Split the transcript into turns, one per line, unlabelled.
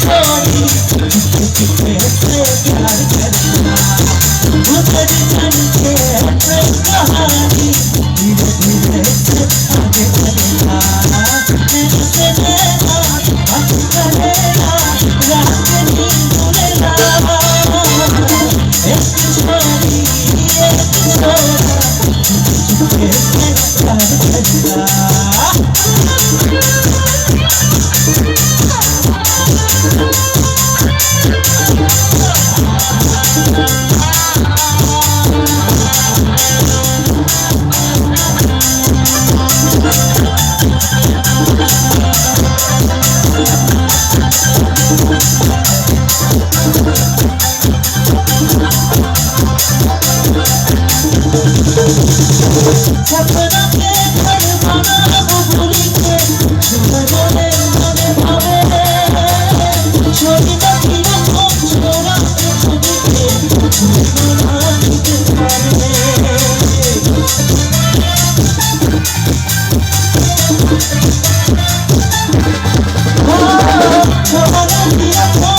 छोड़ी चुपके से प्यार करना उतर जाने अपने कहानी धीरे धीरे से आगे चलना मेरे से नैना अब करेगा रात नींद लेना एक छोड़ी एक छोड़ा चुपके से प्यार करना सपना के घर बना भूल के छोड़ने मने भावे छोड़ी नदियों को छोड़ा छोड़ के छोड़ना निकले छोड़ा नदियों को